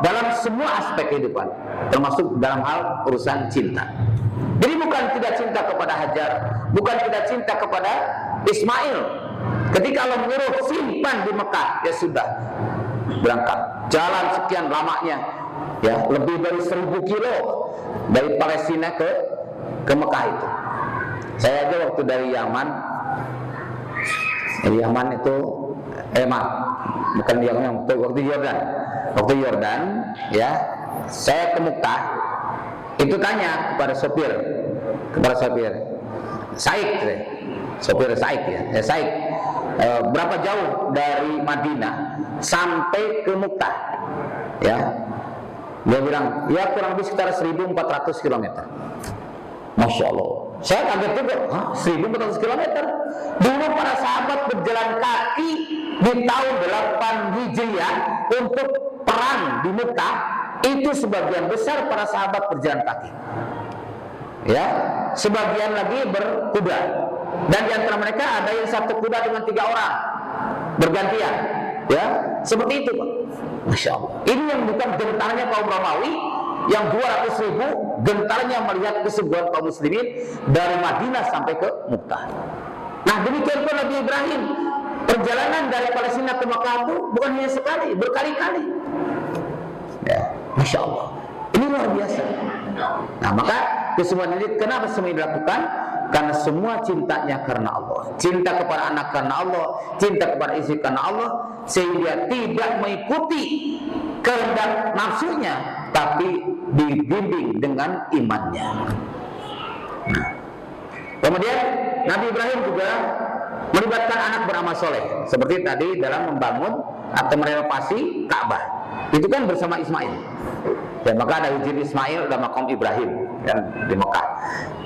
dalam semua aspek kehidupan, termasuk dalam hal urusan cinta. Jadi bukan tidak cinta kepada Hajar, bukan tidak cinta kepada Ismail. Ketika Allah menyuruh simpan di Mekah, ya sudah, berangkat. Jalan sekian lamanya, ya, lebih dari 1000 kilo dari Palestina ke Mekah itu. Saya aja waktu dari Yaman itu maaf, bukan di Yaman, waktu Yordan ya, saya ke Mekah itu tanya kepada sopir Said ya, Said, berapa jauh dari Madinah sampai ke Mekah ya. Dia bilang ya kurang lebih sekitar 1400 km. Masya Allah, saya kaget juga, 1400 km. Dulu para sahabat berjalan kaki di tahun 8 Hijriah untuk perang di Mekah, itu sebagian besar para sahabat berjalan kaki ya, sebagian lagi berkuda, dan di antara mereka ada yang satu kuda dengan 3 orang bergantian ya, seperti itu Pak. Masya Allah, ini yang bukan gentarnya kaum Romawi yang 200.000, gentarnya melihat kesembuhan kaum muslimin dari Madinah sampai ke Mekah. Nah demikian pun Nabi Ibrahim, perjalanan dari Palestina ke Mekah itu bukan hanya sekali, berkali-kali ya. Masya Allah, ini luar biasa. Nah maka kesemuanya ini, kenapa semua ini dilakukan? Karena semua cintanya karena Allah, cinta kepada anak karena Allah, cinta kepada istri karena Allah, sehingga tidak mengikuti kehendak nafsunya, tapi dibimbing dengan imannya. Nah, kemudian Nabi Ibrahim juga melibatkan anak beramal soleh, seperti tadi dalam membangun atau merenovasi Ka'bah, itu kan bersama Ismail. Dan maka ada hijri Ismail dan makam Ibrahim kan di Mekah.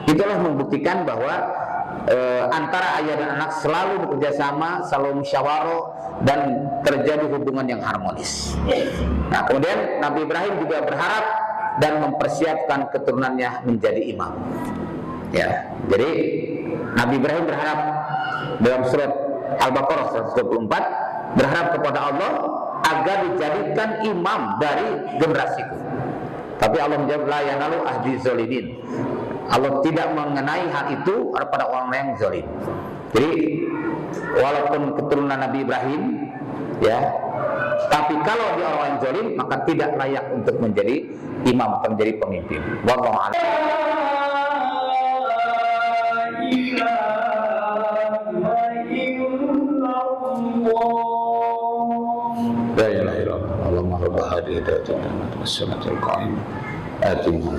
Itulah membuktikan bahwa antara ayah dan anak selalu bekerja sama, selalu musyawarah, dan terjadi hubungan yang harmonis. Nah, kemudian Nabi Ibrahim juga berharap dan mempersiapkan keturunannya menjadi imam. Ya, jadi Nabi Ibrahim berharap dalam surat Al-Baqarah 124, berharap kepada Allah agar dijadikan imam dari generasiku. Tapi Allah menjawab, la yanalu ahdi zalimin. Allah tidak mengenai hal itu pada orang yang zalim. Jadi walaupun keturunan Nabi Ibrahim ya, tapi kalau dia orang yang zalim, maka tidak layak untuk menjadi imam atau menjadi pemimpin. Wallahu a'lam. La ilaha illallah. Allahumma rabb hadhihi da'wati was-salatul qa'imah. Atimul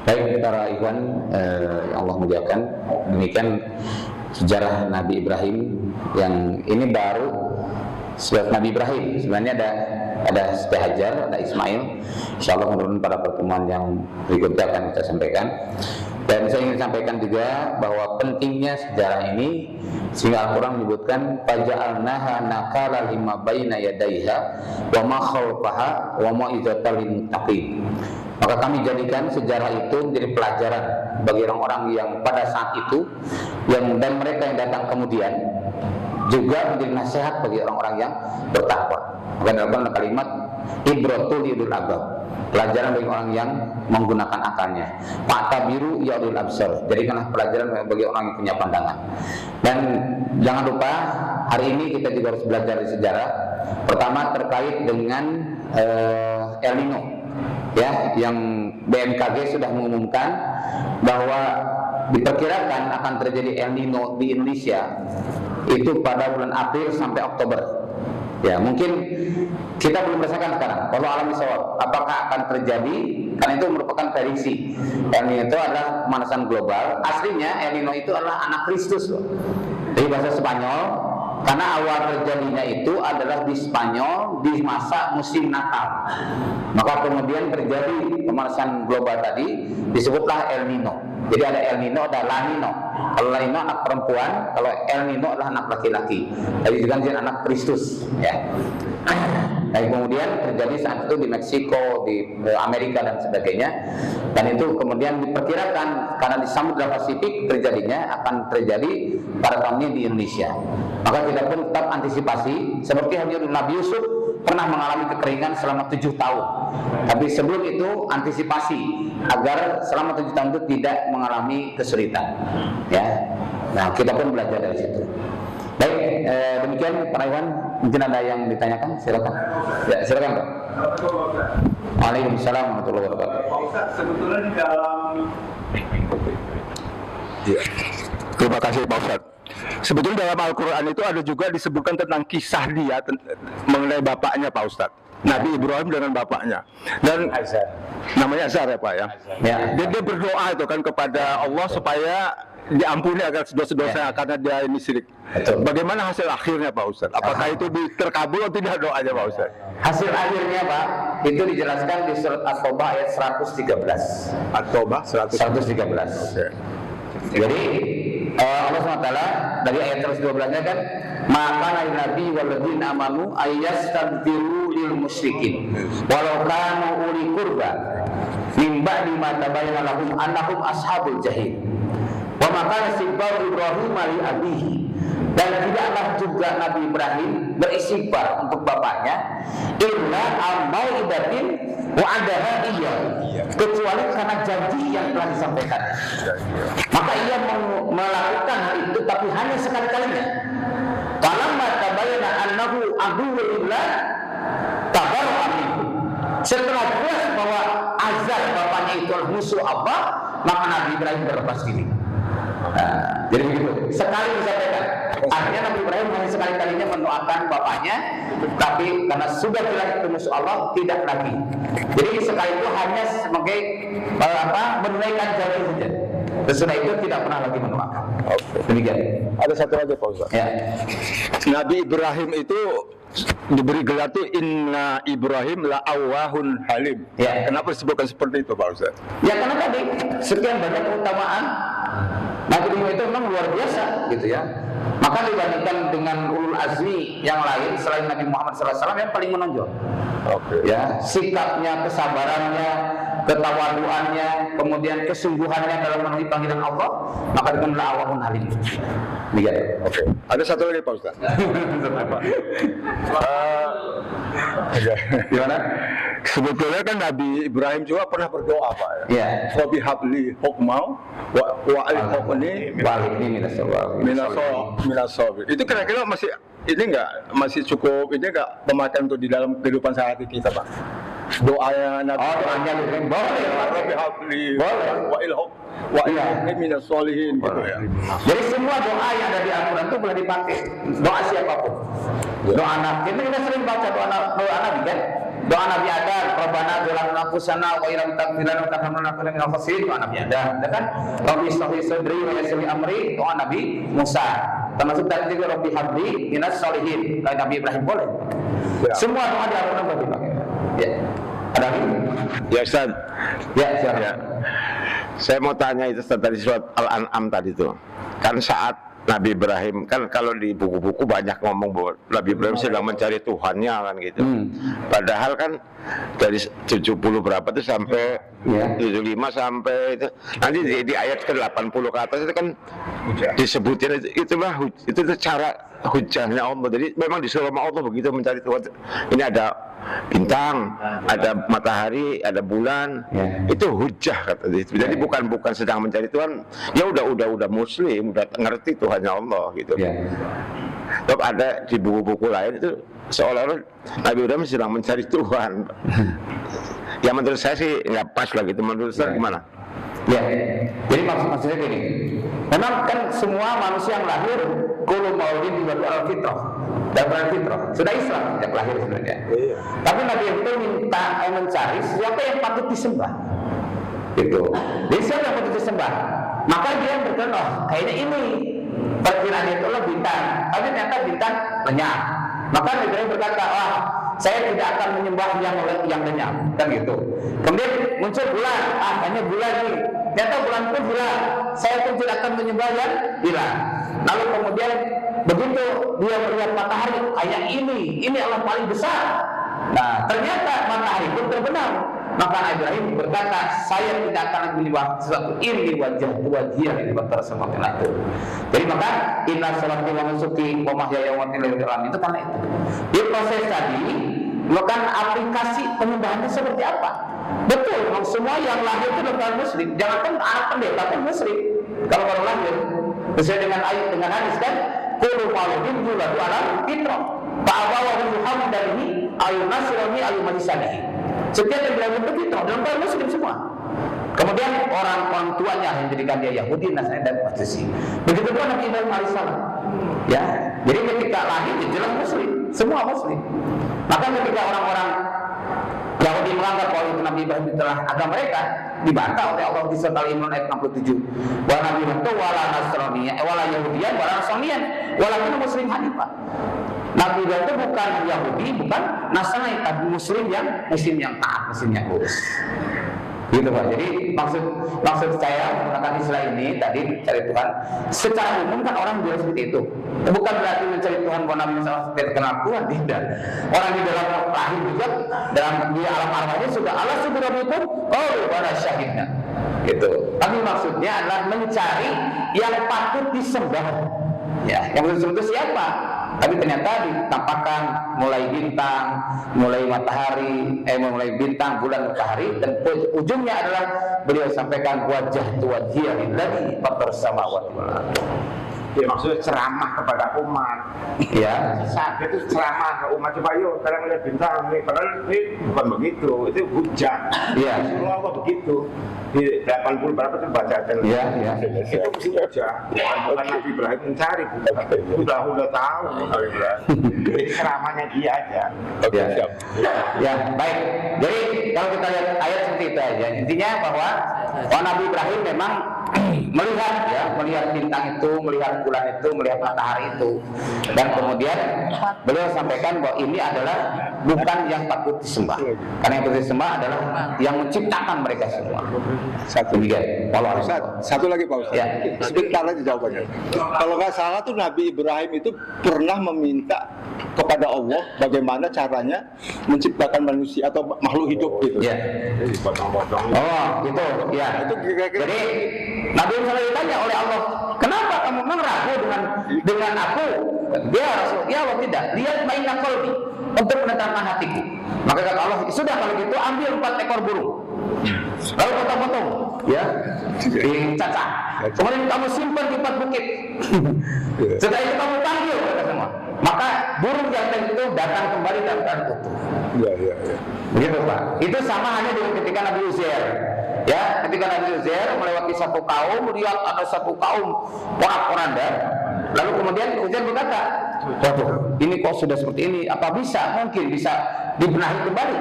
Baik para ikhwan, Allah muliakan, demikian sejarah Nabi Ibrahim yang ini baru sejarah Nabi Ibrahim. Sebenarnya ada Siti Hajar, ada Ismail. Insyaallah menurut pada pertemuan yang berikutnya akan kita sampaikan. Dan saya ingin sampaikan juga bahwa pentingnya sejarah ini, sehingga Al-Quran menyebutkan faja'alnaha nakala lima baina yadaiha wa ma khalfaha wa mau'izatal lil muttaqin. Maka kami jadikan sejarah itu menjadi pelajaran bagi orang-orang yang pada saat itu dan mereka yang datang kemudian, juga menjadi nasihat bagi orang-orang yang bertakwa. Maka dalam kalimat ibratul lidul albab, pelajaran bagi orang yang menggunakan akalnya. Fa'tabiru ya ulil absar, jadikanlah pelajaran bagi orang yang punya pandangan. Dan jangan lupa hari ini kita juga harus belajar dari sejarah. Pertama terkait dengan El Nino ya, yang BMKG sudah mengumumkan bahwa diperkirakan akan terjadi El Nino di Indonesia itu pada bulan April sampai Oktober. Ya, mungkin kita belum merasakan sekarang. Kalau alam bisawab, apakah akan terjadi? Karena itu merupakan prediksi. El Nino itu adalah pemanasan global. Aslinya El Nino itu adalah anak Kristus loh. Dari bahasa Spanyol, karena awal terjadinya itu adalah di Spanyol di masa musim Natal. Maka kemudian terjadi pemanasan global tadi, disebutlah El Nino. Jadi ada El Nino, ada La Nino. Kalau La Nino anak perempuan, kalau El Nino adalah anak laki-laki. Jadi juga anak Kristus ya. Dan kemudian terjadi saat itu di Meksiko, di Amerika dan sebagainya. Dan itu kemudian diperkirakan karena di Samudra Pasifik terjadinya akan terjadi pada tahunnya di Indonesia. Maka kita pun tetap antisipasi, seperti halnya Nabi Yusuf pernah mengalami kekeringan selama 7 tahun. Tapi sebelum itu antisipasi agar selama 7 tahun itu tidak mengalami kesulitan. Ya, nah kita pun belajar dari situ. Baik, demikian Pak Iwan, mungkin ada yang ditanyakan, silakan. Ya, silakan Pak. Waalaikumsalam warahmatullahi wabarakatuh. Pak Ustaz, sebetulnya di dalam Terima kasih Pak Ustaz. Sebetulnya dalam Al-Quran itu ada juga disebutkan tentang kisah dia mengenai bapaknya Pak Ustaz, Nabi Ibrahim dengan bapaknya. Dan namanya Azar ya Pak ya. Dia berdoa itu kan kepada Allah supaya diampuni agar dosa-dosa karena dia ini syirik. Bagaimana hasil akhirnya Pak Ustaz? Apakah itu terkabul atau tidak doanya Pak Ustaz? Hasil akhirnya Pak, itu dijelaskan di surat At-Taubah ayat 113. At-Taubah 113. Oke. Jadi Allah SWT dari ayat 112-nya kan, maka nabi waladina amanu ayyastaghfiru lil musyrikin walau kanu uli qurba min ba'di ma tabayyana lahum annahum ashabul jahim. Wa maka istighfar Ibrahim li abihi, dan tidaklah juga Nabi Ibrahim beristighfar untuk bapaknya illa amau ibatin wa adaha iya, kecuali karena janji yang telah disampaikan. Maka ia melakukan hal itu tapi hanya sekali-kalinya. Falamma tabayyana annahu aduwwu lillah tabarra'a minhu. Setelah jelas bahwa Azar bapaknya itu adalah musuh Allah, maka Nabi Ibrahim berlepas diri. Jadi begitu, sekali disampaikan. Akhirnya Nabi Ibrahim hanya sekali-kalinya mendoakan bapaknya, tapi karena sudah jelas itu musuh Allah, tidak lagi. Jadi sekali itu hanya sebagai menunaikan janji saja. Sesudah itu tidak pernah lagi mendoakan. Demikian. Ada satu lagi Pak Ustaz. Ya. Nabi Ibrahim itu diberi gelar tuh Inna Ibrahim la awahun halim. Ya. Kenapa disebutkan seperti itu Pak Ustaz? Ya karena tadi sekian banyak keutamaan Nabi Ibrahim itu memang luar biasa gitu ya. Maka dibandingkan dengan ulul azmi yang lain selain Nabi Muhammad SAW yang paling menonjol. Ya, sikapnya, kesabarannya, ketawaduannya, kemudian kesungguhannya dalam memenuhi panggilan Allah, maka dikenal awahun halim. Demikian. Oke. Ada satu lagi Pak Ustaz. Gimana? Sebetulnya kan Nabi Ibrahim juga pernah berdoa Pak ya. Ya. Rabbi habli hukmau wa alhiqni minasobi. Itu kira-kira masih ini masih cukup ini enggak pemakaian untuk di dalam kehidupan sehari kita Pak? Doanya Nabi doanya Ibrahim boleh. Rabbi habli wa ilhaqni minasolihin gitu ya. Jadi semua doa yang ada di Al-Quran itu boleh dipakai. Doa siapapun. Doa Nabi, kita sering baca doa Nabi kan? Doa Nabi Adam, Rabbana dzalamna anfusana wa illam taghfir lana wa tarhamna lanakunanna minal khasirin. Doa Nabi Adam, ya kan? Rabbi shrah sadri wa yassir li amri. Doa Nabi Musa. Termasuk tadi juga Rabbi habli minas sholihin. Kalau Nabi Ibrahim boleh. Ya. Semua doa di Al-Quran boleh dipakai. Ya. Ada lagi? Ya Ustaz. Ya, silakan. Ya. Saya mau tanya itu tadi surat Al-An'am tadi itu. Kan saat Nabi Ibrahim, kan kalau di buku-buku banyak ngomong bahwa Nabi Ibrahim sedang mencari Tuhannya kan gitu. Padahal kan dari 70 berapa itu sampai 75 sampai itu. Nanti di ayat ke-80 ke atas itu kan disebutin itu cara hujahnya Allah. Jadi memang disuruh sama Allah begitu mencari Tuhan. Ini ada bintang, ada matahari, ada bulan. Itu hujah kata dia. Jadi bukan sedang mencari Tuhan. Ya udah muslim, udah ngerti Tuhannya Allah gitu. Tapi ada di buku-buku lain itu seolah-olah Nabi Ibrahim sedang mencari Tuhan. Ya menurut saya sih nggak pas lah gitu. Menurut saya gimana? Ya, jadi maksudnya gini. Memang kan semua manusia yang lahir kullu mauludin yuladu alal fitrah. Dan fitrah sudah Islam sejak lahir sebenarnya. Tapi Nabi itu minta mencari siapa yang patut disembah. Gitu. Jadi siapa yang patut disembah? Maka dia berkata, oh, kayaknya ini perkiraan itu adalah bintang. Tapi ternyata bintang lenyap. Maka Nabi Ibrahim berkata, wah, saya tidak akan menyembah yang lenyap, kan gitu. Kemudian muncul bulan, hanya bulan ini. Ternyata bulan pun hilang. Saya pun tidak akan menyembah yang hilang. Lalu kemudian begitu dia melihat matahari, kayak ini adalah paling besar. Nah, ternyata matahari pun terbenam. Maka Nabi Ibrahim berkata, saya tidak akan menyembah sesuatu ini wajah yang dibatar sama itu. Jadi maka inna sholati wa nusuki wa mahyaya wa mamati lillahi rabbil alamin itu karena itu. Di proses tadi, melakukan aplikasi penyembahannya seperti apa? Betul, semua yang lahir itu adalah muslim. Jangankan anak pendeta pun muslim. Kalau baru lahir, sesuai dengan ayat dengan hadis kan, kullu mauludin yuladu alal fitrah. Fa'abawahu yuhawwidanihi ayu nasrani ayu majisanihi. Setiap yang bilang begitu dalam kaum muslim semua. Kemudian orang tuanya yang menjadikan dia Yahudi, Nasrani dan Majusi. Begitu pun Nabi Ibrahim alaihissalam. Ya, jadi ketika lahir dia jelas muslim, semua muslim. Maka ketika orang-orang Yahudi menganggap bahwa itu Nabi Ibrahim itulah agama mereka, dibantah oleh Allah di surat Al-Imran ayat 67. Wa Nabi itu wala Nasraniya, wala Yahudiyan, wala Nasraniyan, walakin muslim hanifah. Nabi Ibrahim itu bukan Yahudi, bukan Nasrani, tapi muslim yang taat, muslim yang lurus. Gitu Pak. Jadi maksud saya menggunakan istilah ini tadi mencari Tuhan secara umum kan orang bilang seperti itu. Bukan berarti mencari Tuhan bahwa Nabi SAW terkenal Tuhan, tidak. Orang di dalam rahim juga dalam di alam arwahnya sudah Allah subhanahu wa syahidna. Gitu. Tapi maksudnya adalah mencari yang patut disembah. Ya, yang patut disembah siapa? Tapi ternyata ditampakkan mulai bintang, mulai matahari, mulai bintang, bulan, matahari, dan ujungnya adalah beliau sampaikan wajah wajhiyah lillazi fatar samawati wal ardh. Ya maksudnya ceramah kepada umat. Ya. Saat itu ceramah ke umat, coba yuk kalian melihat bintang ini. Padahal ini bukan begitu, itu hujan. Iya. Rasulullah Allah begitu. Di 80 berapa itu baca aja. Iya, iya. Itu mesti aja. Bukan Nabi Ibrahim mencari, udah tahu Nabi Ibrahim. Jadi ceramahnya dia aja. Oke, siap. Ya, baik. Jadi kalau kita lihat ayat seperti itu aja. Intinya bahwa Nabi Ibrahim memang melihat bintang itu, melihat bulan itu, melihat matahari itu, dan kemudian beliau sampaikan bahwa ini adalah bukan yang patut disembah, karena yang patut disembah adalah yang menciptakan mereka semua. Satu lagi Pak Ustaz. Ya. Sebentar aja jawabannya. Kalau nggak salah tuh Nabi Ibrahim itu pernah meminta kepada Allah bagaimana caranya menciptakan manusia atau makhluk hidup gitu. Ya. Oh, gitu. Ya. Itu kira-kira. Jadi Nabi Muhammad ditanya oleh Allah, kenapa kamu memang ragu dengan aku? Dia Rasul, ya Allah tidak. Lihat mainan qalbi untuk menenangkan hatiku. Maka kata Allah, sudah kalau gitu ambil 4 ekor burung. Lalu potong-potong, ya, dicacah. Kemudian kamu simpan di 4 bukit. Setelah itu kamu panggil mereka semua. Maka burung jantan itu datang kembali dalam keadaan utuh. Iya. Begitu Pak. Itu sama hanya dengan ketika Nabi Uzair. Ya, ketika Nabi Uzair melewati satu kaum, lihat ada satu kaum porak-poranda. Lalu kemudian Uzair berkata, waduh, ini kok sudah seperti ini? Apa mungkin bisa dibenahi kembali?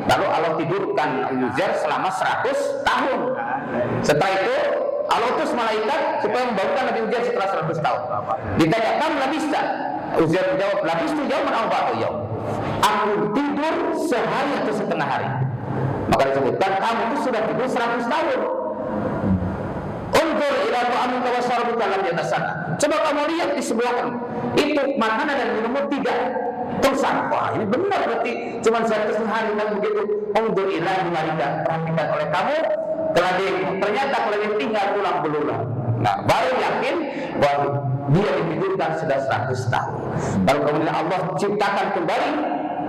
Lalu Allah tidurkan Uzair selama 100 tahun. Setelah itu Allah utus malaikat supaya membangunkan Nabi Uzair setelah 100 tahun. Ditanya, kamu labista? Uzair menjawab, labistu yauman aw ba'da yaum. Aku tidur sehari atau setengah hari. Maka disebutkan kamu itu sudah tidur 100 tahun. Unzur ila ta'amika wa syarabika lam yatasana. Coba kamu lihat di sebelah kamu. Itu makanan dan minummu tidak tersangka. Wah, ini benar berarti cuma 100 hari dan begitu. Unzur ila ta'amika, perhatikan oleh kamu ternyata kalau dia tinggal tulang belulang. Nah, baru yakin bahwa dia ditidurkan sudah 100 tahun. Lalu kemudian Allah ciptakan kembali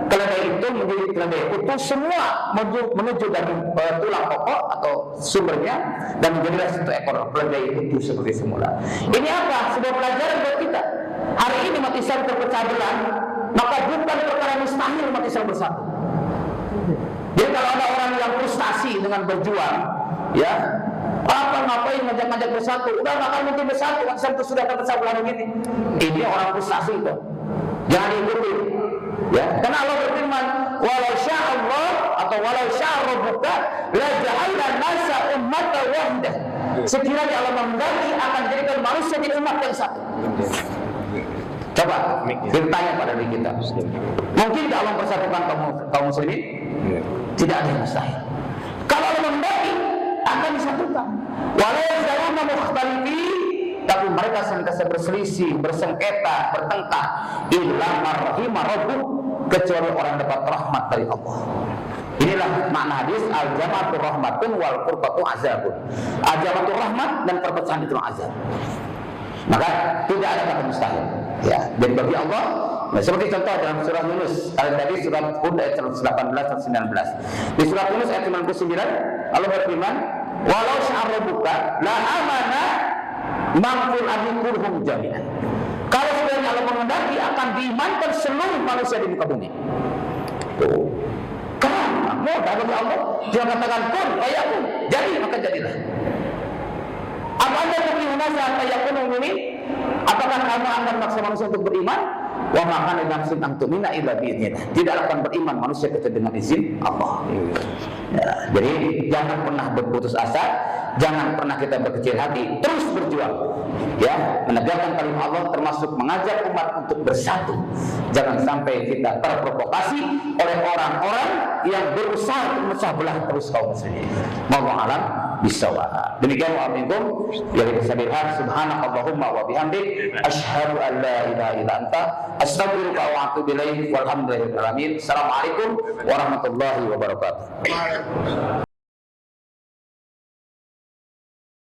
keledai itu menjadi keledai utuh semua menuju dari tulang pokok atau sumbernya dan menjadilah satu ekor keledai utuh seperti semula. Ini apa? Sebuah pelajaran buat kita. Hari ini umat Islam terpecah belah, maka bukan perkara mustahil umat Islam bersatu. Jadi kalau ada orang yang frustasi dengan berjuang, ya, ngapain ngajak-ngajak bersatu? Udah nggak akan mungkin bersatu. Umat Islam itu sudah terpecah belah begini. Ini orang frustasi itu. Jangan diikuti. Ya, karena Allah berfirman, walau sya'allah atau walau sya'arabbuka la ja'alna nasa ummatan wahidah. Sekiranya Allah menghendaki akan jadikan manusia jadi umat yang satu. Coba bertanya pada diri kita. Mungkin Allah mempersatukan kaum muslimin? Tidak ada yang mustahil. Kalau Allah menghendaki akan disatukan. Walau yazaluna mukhtalifin, tapi mereka senantiasa berselisih, bersengketa, bertengkar. Illa marrahimah rabbuk, kecuali orang dapat rahmat dari Allah. Inilah makna hadis al-jama'atu rahmatun wal furqatu azabun. Al-jama'atu rahmat dan perpecahan itu azab. Maka tidak ada kata mustahil. Ya, dan bagi Allah, nah, seperti contoh dalam surah Yunus, tadi surat Hud ayat 18 dan 19. Di surah Yunus ayat 99, Allah berfirman, walau sya'arabbuka la amana mangkul abikulhum jami'an. Kalau sebenarnya Allah menghendaki akan diimankan seluruh manusia di muka bumi. Tuh. Kenapa? mudah bagi Allah. Dia katakan kun fayakun, jadi maka jadilah. Apa anda tu'minu nasa hatta yakunu mu'minin? Apakah kamu akan memaksa manusia untuk beriman? Wa ma kana nafsin an tu'mina illa bi'idznillah. Tidak akan beriman manusia kecuali dengan izin Allah. Ya, jadi jangan pernah berputus asa, jangan pernah kita berkecil hati, terus berjuang. Ya, menegakkan kalimat Allah termasuk mengajak umat untuk bersatu. Jangan sampai kita terprovokasi oleh orang-orang yang berusaha untuk memecah belah terus kaum muslimin. Wallahu a'lam bishawab. Demikian wa'alaikum ya bisabihat subhanakallahumma wa bihamdik asyhadu an la ilaha illa anta astaghfiruka wa atubu ilaik walhamdulillahi rabbil alamin. Assalamualaikum warahmatullahi wabarakatuh.